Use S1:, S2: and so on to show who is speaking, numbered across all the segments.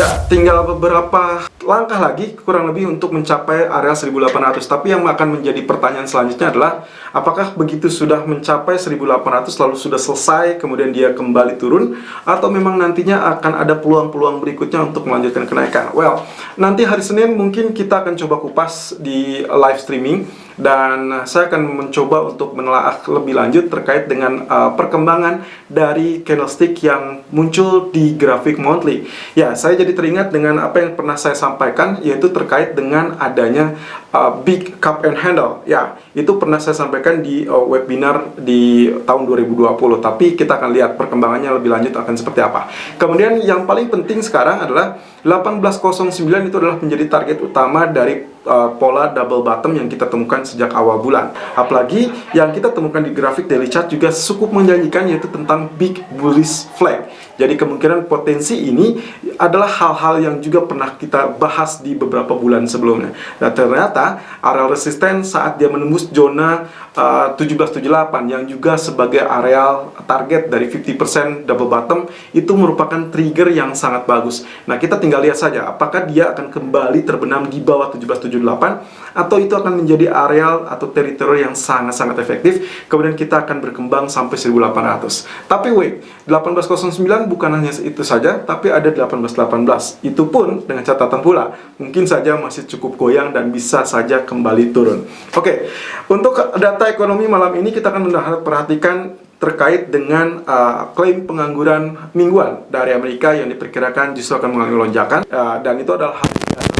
S1: Ya, tinggal beberapa langkah lagi kurang lebih untuk mencapai area 1800. Tapi yang akan menjadi pertanyaan selanjutnya adalah apakah begitu sudah mencapai 1800 lalu sudah selesai kemudian dia kembali turun, atau memang nantinya akan ada peluang-peluang berikutnya untuk melanjutkan kenaikan. Well, nanti hari Senin mungkin kita akan coba kupas di live streaming, dan saya akan mencoba untuk menelaah lebih lanjut terkait dengan perkembangan dari candlestick yang muncul di grafik monthly. Ya, saya jadi teringat dengan apa yang pernah saya sampaikan, yaitu terkait dengan adanya big cup and handle. Ya, itu pernah saya sampaikan di webinar di tahun 2020, tapi kita akan lihat perkembangannya lebih lanjut akan seperti apa. Kemudian yang paling penting sekarang adalah 1809 itu adalah menjadi target utama dari pola double bottom yang kita temukan sejak awal bulan. Apalagi yang kita temukan di grafik daily chart juga cukup menjanjikan, yaitu tentang big bullish flag. Jadi kemungkinan potensi ini adalah hal-hal yang juga pernah kita bahas di beberapa bulan sebelumnya. Dan ternyata area resisten saat dia menembus zona 1778 yang juga sebagai area target dari 50% double bottom, itu merupakan trigger yang sangat bagus. Nah, kita tinggal lihat saja apakah dia akan kembali terbenam di bawah 1778 atau itu akan menjadi area atau teritori yang sangat-sangat efektif. Kemudian kita akan berkembang sampai 1800. Tapi wait, 1809 bukan hanya itu saja, tapi ada 1818. Itu pun dengan catatan pula, mungkin saja masih cukup goyang dan bisa saja kembali turun. Oke, untuk data ekonomi malam ini kita akan perhatikan terkait dengan klaim pengangguran mingguan dari Amerika yang diperkirakan justru akan mengalami lonjakan, dan itu adalah hal yang biasa.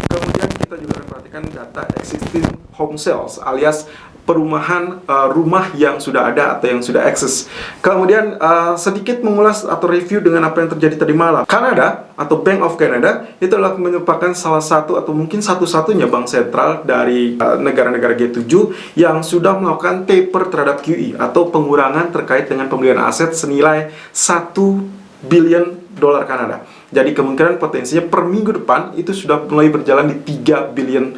S1: Kemudian kita juga akan perhatikan data existing home sales alias perumahan rumah yang sudah ada atau yang sudah eksis. Kemudian sedikit mengulas atau review dengan apa yang terjadi tadi malam. Kanada atau Bank of Canada itu adalah merupakan salah satu atau mungkin satu-satunya bank sentral dari negara-negara G7 yang sudah melakukan taper terhadap QE atau pengurangan terkait dengan pembelian aset senilai 1 billion dolar Kanada. Jadi kemungkinan potensinya per minggu depan itu sudah mulai berjalan di 3 billion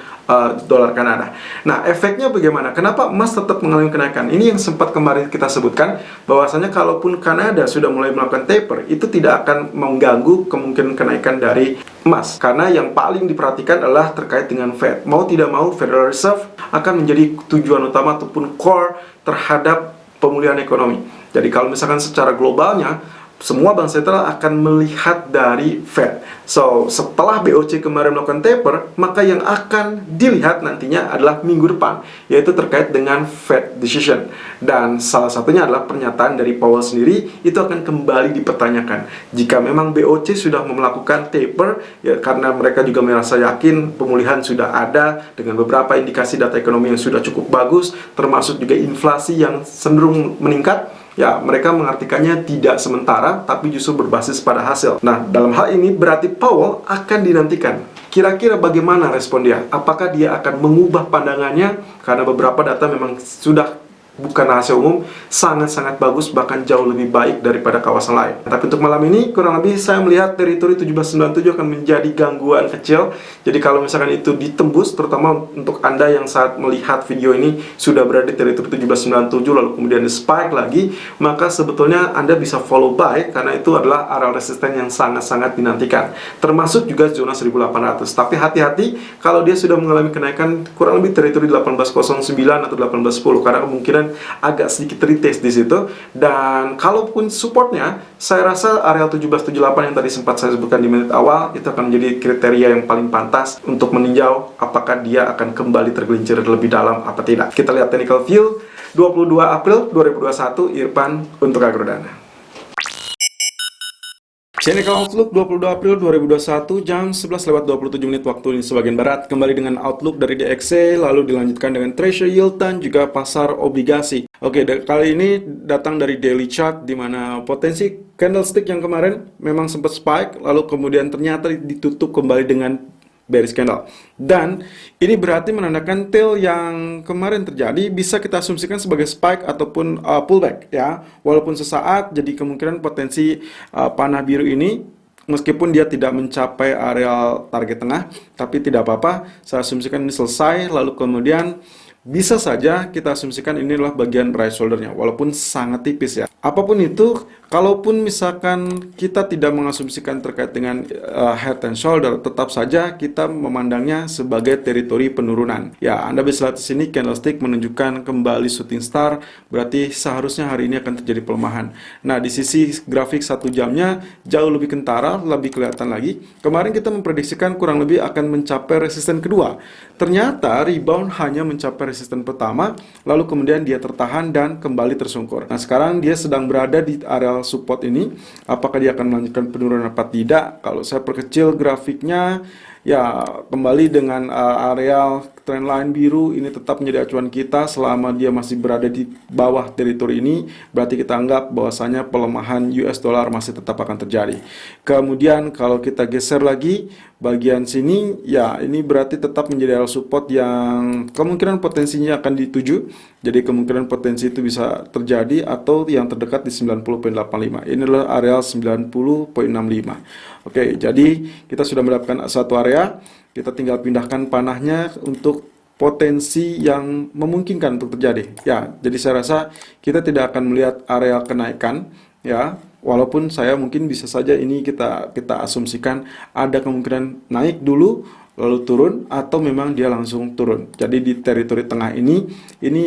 S1: dolar Kanada. Nah, efeknya bagaimana? Kenapa emas tetap mengalami kenaikan? Ini yang sempat kemarin kita sebutkan, bahwasanya kalaupun Kanada sudah mulai melakukan taper, itu tidak akan mengganggu kemungkinan kenaikan dari emas. Karena yang paling diperhatikan adalah terkait dengan Fed. Mau tidak mau, Federal Reserve akan menjadi tujuan utama ataupun core terhadap pemulihan ekonomi. Jadi kalau misalkan secara globalnya, semua bank sentral akan melihat dari Fed. So, setelah BOC kemarin melakukan taper, maka yang akan dilihat nantinya adalah minggu depan, yaitu terkait dengan Fed decision. Dan salah satunya adalah pernyataan dari Powell sendiri, itu akan kembali dipertanyakan. Jika memang BOC sudah melakukan taper, ya karena mereka juga merasa yakin pemulihan sudah ada, dengan beberapa indikasi data ekonomi yang sudah cukup bagus, termasuk juga inflasi yang cenderung meningkat, ya, mereka mengartikannya tidak sementara, tapi justru berbasis pada hasil. Nah, dalam hal ini berarti Powell akan dinantikan. Kira-kira bagaimana respon dia? Apakah dia akan mengubah pandangannya? Karena beberapa data memang sudah bukan rahasia umum, sangat-sangat bagus, bahkan jauh lebih baik daripada kawasan lain. Tapi untuk malam ini, kurang lebih saya melihat teritori 1797 akan menjadi gangguan kecil. Jadi kalau misalkan itu ditembus, terutama untuk Anda yang saat melihat video ini sudah berada di teritori 1797, lalu kemudian di spike lagi, maka sebetulnya Anda bisa follow buy, karena itu adalah area resisten yang sangat-sangat dinantikan. Termasuk juga zona 1800. Tapi hati-hati kalau dia sudah mengalami kenaikan kurang lebih teritori 1809 atau 1810, karena kemungkinan agak sedikit retest di situ. Dan kalaupun supportnya, saya rasa area 1778 yang tadi sempat saya sebutkan di menit awal, itu akan menjadi kriteria yang paling pantas untuk meninjau apakah dia akan kembali tergelincir lebih dalam apa tidak. Kita lihat technical view 22 April 2021, Irfan untuk Agrodana. Technical Outlook 22 April 2021 jam 11:27 waktu Indonesia bagian Barat. Kembali dengan Outlook dari DXY, lalu dilanjutkan dengan Treasury Yield dan juga pasar obligasi. Oke, kali ini datang dari daily chart, di mana potensi candlestick yang kemarin memang sempat spike, lalu kemudian ternyata ditutup kembali dengan bearish candle. Dan ini berarti menandakan tail yang kemarin terjadi bisa kita asumsikan sebagai spike ataupun pullback ya. Walaupun sesaat, jadi kemungkinan potensi panah biru ini meskipun dia tidak mencapai area target tengah, tapi tidak apa-apa. Saya asumsikan ini selesai, lalu kemudian bisa saja kita asumsikan ini adalah bagian right shouldernya, walaupun sangat tipis ya. Apapun itu, kalaupun misalkan kita tidak mengasumsikan terkait dengan head and shoulder, tetap saja kita memandangnya sebagai teritori penurunan. Ya, Anda bisa lihat di sini candlestick menunjukkan kembali shooting star, berarti seharusnya hari ini akan terjadi pelemahan. Nah, di sisi grafik 1 jamnya jauh lebih kentara, lebih kelihatan lagi. Kemarin kita memprediksikan kurang lebih akan mencapai resisten kedua. Ternyata rebound hanya mencapai resisten pertama, lalu kemudian dia tertahan dan kembali tersungkur. Nah, sekarang dia sedang berada di area support ini. Apakah dia akan melanjutkan penurunan apa tidak? Kalau saya perkecil grafiknya, ya kembali dengan area trendline biru ini tetap menjadi acuan kita selama dia masih berada di bawah teritori ini, berarti kita anggap bahwasanya pelemahan US dollar masih tetap akan terjadi. Kemudian kalau kita geser lagi bagian sini, ya ini berarti tetap menjadi area support yang kemungkinan potensinya akan dituju. Jadi kemungkinan potensi itu bisa terjadi atau yang terdekat di 90.85. Ini adalah area 90.65. Oke, jadi kita sudah mendapatkan satu area, kita tinggal pindahkan panahnya untuk potensi yang memungkinkan untuk terjadi. Ya, jadi saya rasa kita tidak akan melihat area kenaikan, ya. Walaupun saya mungkin bisa saja ini kita asumsikan ada kemungkinan naik dulu lalu turun atau memang dia langsung turun. Jadi di teritori tengah ini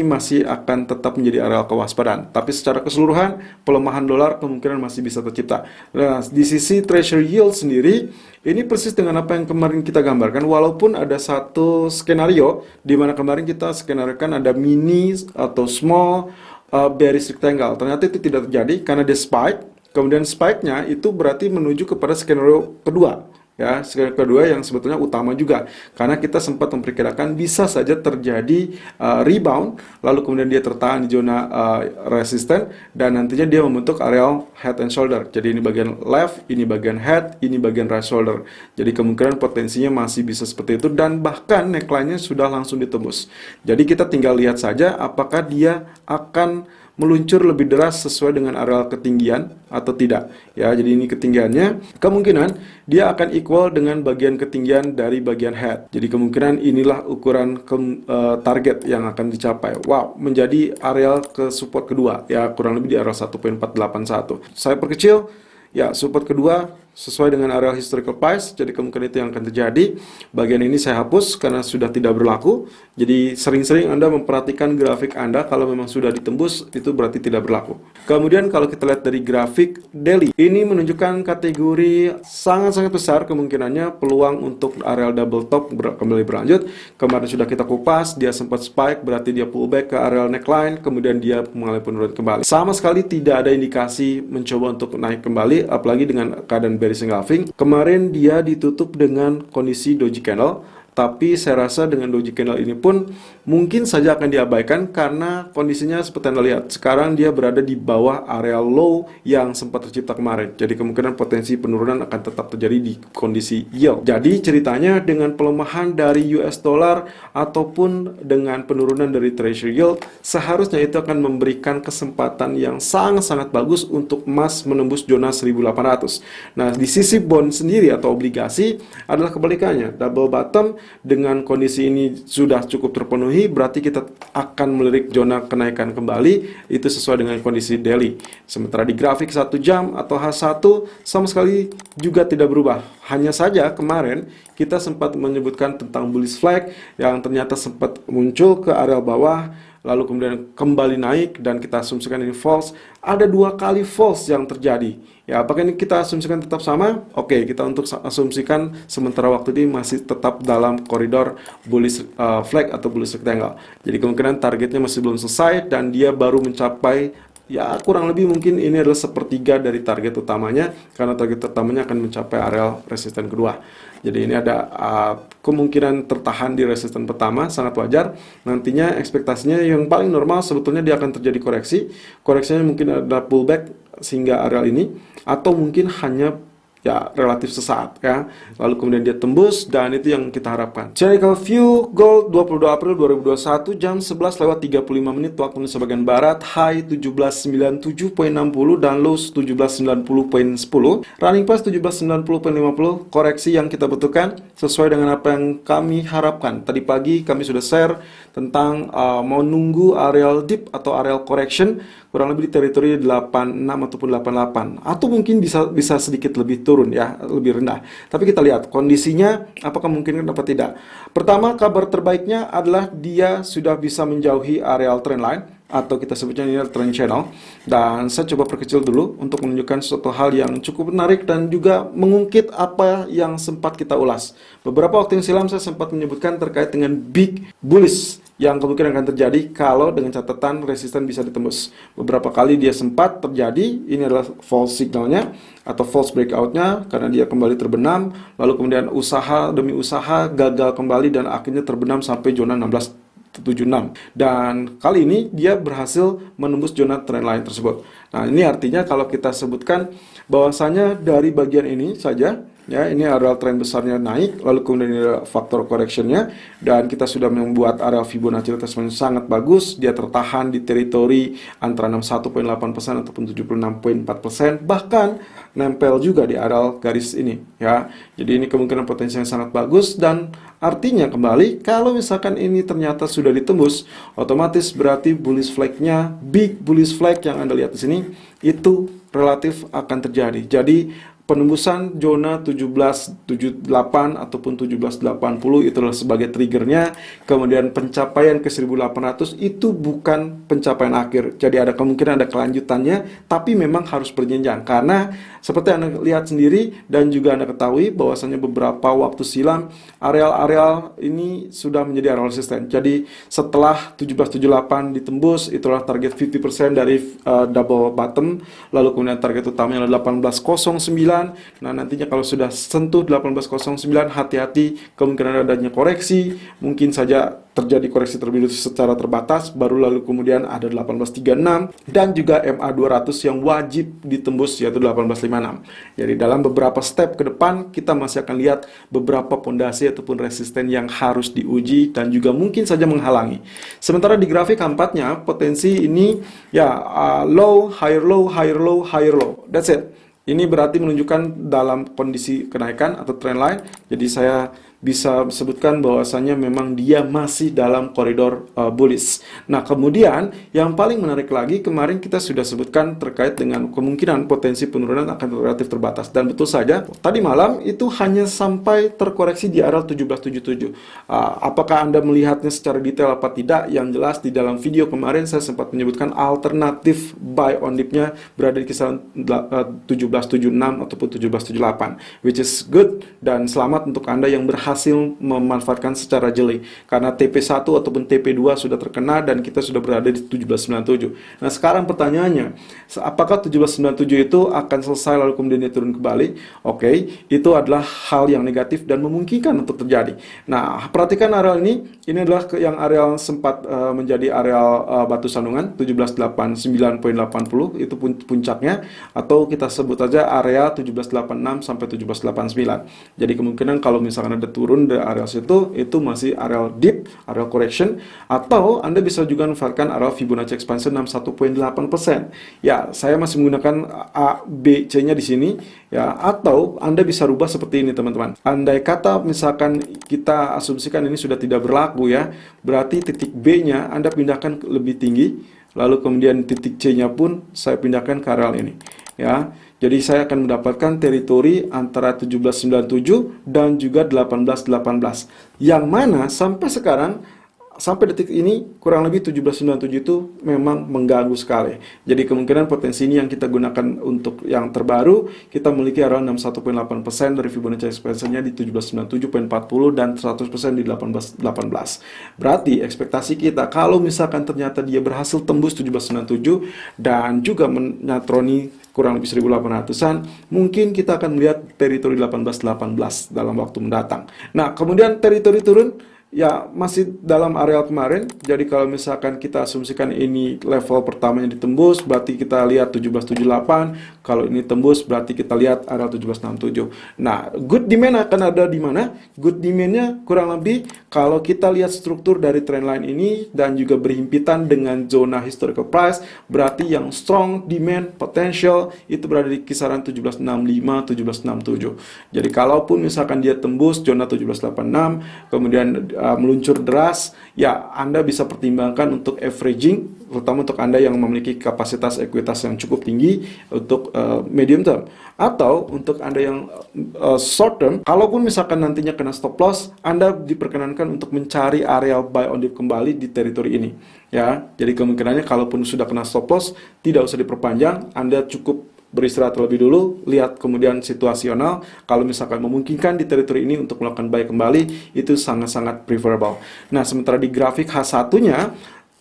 S1: masih akan tetap menjadi area kewaspadaan. Tapi secara keseluruhan pelemahan dolar kemungkinan masih bisa tercipta. Nah, di sisi treasury yield sendiri ini persis dengan apa yang kemarin kita gambarkan, walaupun ada satu skenario di mana kemarin kita skenariokan ada mini atau small bearish rectangle. Ternyata itu tidak terjadi karena dia spike. Kemudian spike-nya itu berarti menuju kepada skenario kedua. Ya, skenario kedua yang sebetulnya utama juga, karena kita sempat memperkirakan bisa saja terjadi rebound, lalu kemudian dia tertahan di zona resisten dan nantinya dia membentuk area head and shoulder. Jadi ini bagian left, ini bagian head, ini bagian right shoulder. Jadi kemungkinan potensinya masih bisa seperti itu dan bahkan neckline-nya sudah langsung ditembus. Jadi kita tinggal lihat saja apakah dia akan meluncur lebih deras sesuai dengan area ketinggian atau tidak. Ya, jadi ini ketinggiannya, kemungkinan dia akan equal dengan bagian ketinggian dari bagian head. Jadi kemungkinan inilah ukuran target yang akan dicapai. Wow, menjadi area ke support kedua. Ya, kurang lebih di area 1.481. Saya perkecil, ya support kedua sesuai dengan area historical price, jadi kemungkinan itu yang akan terjadi. Bagian ini saya hapus karena sudah tidak berlaku. Jadi sering-sering Anda memperhatikan grafik Anda, kalau memang sudah ditembus itu berarti tidak berlaku. Kemudian kalau kita lihat dari grafik daily, ini menunjukkan kategori sangat-sangat besar kemungkinannya peluang untuk area double top kembali berlanjut. Kemarin sudah kita kupas, dia sempat spike, berarti dia pullback ke area neckline, kemudian dia mengalami penurunan kembali. Sama sekali tidak ada indikasi mencoba untuk naik kembali, apalagi dengan keadaan bearish engulfing. Kemarin dia ditutup dengan kondisi doji candle, tapi saya rasa dengan doji candle ini pun mungkin saja akan diabaikan karena kondisinya seperti Anda lihat. Sekarang dia berada di bawah area low yang sempat tercipta kemarin. Jadi kemungkinan potensi penurunan akan tetap terjadi di kondisi yield. Jadi ceritanya dengan pelemahan dari US dollar ataupun dengan penurunan dari treasury yield, seharusnya itu akan memberikan kesempatan yang sangat-sangat bagus untuk emas menembus zona 1800. Nah, di sisi bond sendiri atau obligasi adalah kebalikannya. Double bottom dengan kondisi ini sudah cukup terpenuhi, berarti kita akan melirik zona kenaikan kembali, itu sesuai dengan kondisi daily. Sementara di grafik 1 jam atau H1 sama sekali juga tidak berubah. Hanya saja kemarin kita sempat menyebutkan tentang bullish flag yang ternyata sempat muncul ke area bawah, lalu kemudian kembali naik dan kita asumsikan ini false. Ada 2 kali false yang terjadi. Ya, apakah ini kita asumsikan tetap sama? Oke, kita untuk asumsikan sementara waktu ini masih tetap dalam koridor bullish flag atau bullish rectangle. Jadi kemungkinan targetnya masih belum selesai dan dia baru mencapai, ya kurang lebih mungkin ini adalah sepertiga dari target utamanya, karena target utamanya akan mencapai area resisten kedua. Jadi ini ada kemungkinan tertahan di resisten pertama, sangat wajar. Nantinya ekspektasinya yang paling normal sebetulnya dia akan terjadi koreksi. Koreksinya mungkin ada pullback sehingga area ini, atau mungkin hanya ya relatif sesaat ya. Lalu kemudian dia tembus dan itu yang kita harapkan. Technical view gold 22 April 2021 jam 11 lewat 35 menit waktu Indonesia bagian barat, high 1797.60 dan low 1790.10. Running price 1790.50, koreksi yang kita butuhkan sesuai dengan apa yang kami harapkan. Tadi pagi kami sudah share tentang mau nunggu areal dip atau areal correction kurang lebih di teritori 86 ataupun 88, atau mungkin bisa sedikit lebih turun ya, lebih rendah. Tapi kita lihat kondisinya apakah mungkin atau tidak. Pertama, kabar terbaiknya adalah dia sudah bisa menjauhi areal trendline atau kita sebutnya ini trend channel, dan saya coba perkecil dulu untuk menunjukkan suatu hal yang cukup menarik dan juga mengungkit apa yang sempat kita ulas. Beberapa waktu yang silam saya sempat menyebutkan terkait dengan big bullish yang kemungkinan akan terjadi kalau dengan catatan resisten bisa ditembus. Beberapa kali dia sempat terjadi, ini adalah false signalnya atau false breakoutnya karena dia kembali terbenam, lalu kemudian usaha demi usaha gagal kembali dan akhirnya terbenam sampai zona 1676, dan kali ini dia berhasil menembus zona trendline tersebut. Nah, ini artinya kalau kita sebutkan bahwasanya dari bagian ini saja ya, ini areal trend besarnya naik, lalu kemudian ada faktor correctionnya, dan kita sudah membuat areal Fibonacci retracement sangat bagus. Dia tertahan di teritori antara 61.8% ataupun 76.4%, bahkan nempel juga di areal garis ini ya. Jadi ini kemungkinan potensi yang sangat bagus, dan artinya kembali kalau misalkan ini ternyata sudah ditembus, otomatis berarti bullish flag-nya, big bullish flag yang Anda lihat di sini itu relatif akan terjadi. Jadi penembusan zona 1778 ataupun 1780 itulah sebagai triggernya. Kemudian pencapaian ke 1800 itu bukan pencapaian akhir. Jadi ada kemungkinan ada kelanjutannya, tapi memang harus berjenjang. Karena seperti Anda lihat sendiri dan juga Anda ketahui bahwasanya beberapa waktu silam areal-areal ini sudah menjadi areal resisten. Jadi setelah 1778 ditembus, itulah target 50% dari double bottom. Lalu kemudian target utamanya adalah 1809. Nah, nantinya kalau sudah sentuh 1809, hati-hati kemungkinan adanya koreksi, mungkin saja terjadi koreksi terlebih dahulu secara terbatas, baru lalu kemudian ada 1836 dan juga MA 200 yang wajib ditembus yaitu 1856. Jadi dalam beberapa step ke depan kita masih akan lihat beberapa pondasi ataupun resisten yang harus diuji dan juga mungkin saja menghalangi. Sementara di grafik keempatnya potensi ini ya low, higher low, higher low, higher low. That's it. Ini berarti menunjukkan dalam kondisi kenaikan atau trendline. Jadi saya bisa sebutkan bahwasanya memang dia masih dalam koridor bullish. Nah, kemudian yang paling menarik lagi kemarin kita sudah sebutkan terkait dengan kemungkinan potensi penurunan akan relatif terbatas, dan betul saja tadi malam itu hanya sampai terkoreksi di area 1777. Apakah Anda melihatnya secara detail apa tidak? Yang jelas di dalam video kemarin saya sempat menyebutkan alternatif buy on dip-nya berada di kisaran 1776 ataupun 1778, which is good, dan selamat untuk Anda yang berhasil memanfaatkan secara jeli karena TP1 ataupun TP2 sudah terkena dan kita sudah berada di 1797. Nah, sekarang pertanyaannya, apakah 1797 itu akan selesai lalu kemudian dia turun kembali? Oke, itu adalah hal yang negatif dan memungkinkan untuk terjadi. Nah, perhatikan areal ini adalah yang areal sempat menjadi areal batu sandungan 1789.80, itu puncaknya, atau kita sebut saja area 1786 sampai 1789. Jadi kemungkinan kalau misalkan ada turun dari area situ, itu masih area dip, area correction, atau Anda bisa juga manfaatkan area Fibonacci expansion 61.8%. Ya, saya masih menggunakan A, B, C-nya di sini ya, atau Anda bisa rubah seperti ini, teman-teman. Andai kata misalkan kita asumsikan ini sudah tidak berlaku ya, berarti titik B-nya Anda pindahkan lebih tinggi, lalu kemudian titik C-nya pun saya pindahkan ke areal ini ya. Jadi saya akan mendapatkan teritori antara 1797 dan juga 1818. Yang mana sampai sekarang, sampai detik ini kurang lebih 1797 itu memang mengganggu sekali. Jadi kemungkinan potensi ini yang kita gunakan untuk yang terbaru, kita memiliki area 61.8% dari Fibonacci expansion-nya di 1797.40 dan 100% di 1818. Berarti ekspektasi kita kalau misalkan ternyata dia berhasil tembus 1797 dan juga menyatroni kurang lebih 1800-an, mungkin kita akan melihat teritori 1818 dalam waktu mendatang. Nah, kemudian teritori turun ya masih dalam areal kemarin. Jadi kalau misalkan kita asumsikan ini level pertamanya ditembus, berarti kita lihat 1778. Kalau ini tembus, berarti kita lihat area 1767. Nah, good demand akan ada di mana? Good demand-nya kurang lebih kalau kita lihat struktur dari trendline ini dan juga berhimpitan dengan zona historical price, berarti yang strong demand potential itu berada di kisaran 1765, 1767. Jadi kalaupun misalkan dia tembus zona 1786, kemudian meluncur deras, ya Anda bisa pertimbangkan untuk averaging, terutama untuk Anda yang memiliki kapasitas ekuitas yang cukup tinggi untuk medium term. Atau untuk Anda yang short term, kalaupun misalkan nantinya kena stop loss, Anda diperkenankan untuk mencari area buy on dip kembali di teritori ini. Ya, jadi kemungkinannya kalaupun sudah kena stop loss, tidak usah diperpanjang, Anda cukup beristirahat terlebih dulu, lihat kemudian situasional. Kalau misalkan memungkinkan di teritori ini untuk melakukan buy kembali, itu sangat-sangat preferable. Nah, sementara di grafik H1-nya,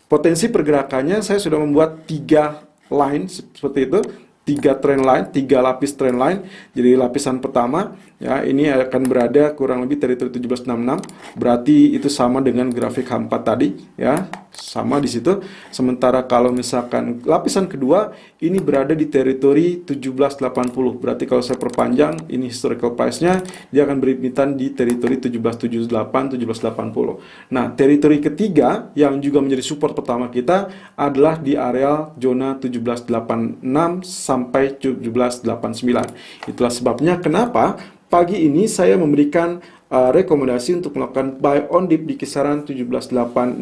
S1: potensi pergerakannya saya sudah membuat 3 line seperti itu, 3 trend line, 3 lapis trend line. Jadi lapisan pertama ya ini akan berada kurang lebih teritori 1766, berarti itu sama dengan grafik H4 tadi ya, sama di situ. Sementara kalau misalkan lapisan kedua ini berada di teritori 1780, berarti kalau saya perpanjang ini historical price-nya, dia akan berhimpitan di teritori 1778, 1780. Nah, teritori ketiga yang juga menjadi support pertama kita adalah di area zona 1786 sampai 1789. Itulah sebabnya kenapa pagi ini saya memberikan rekomendasi untuk melakukan buy on dip di kisaran 1786.20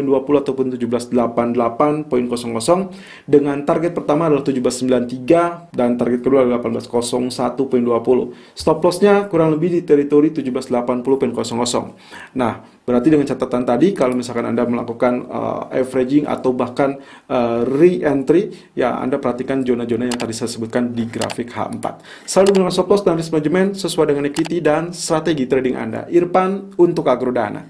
S1: ataupun 1788.00 dengan target pertama adalah 1793 dan target kedua adalah 1801.20. Stop loss-nya kurang lebih di teritori 1780.00. Nah, berarti dengan catatan tadi kalau misalkan Anda melakukan averaging atau bahkan re-entry, ya Anda perhatikan zona-zona yang tadi saya sebutkan di grafik H4. Selalu dengan stop loss dan risk management sesuai dengan equity dan strategi trading Anda. Irfan untuk Agrodana.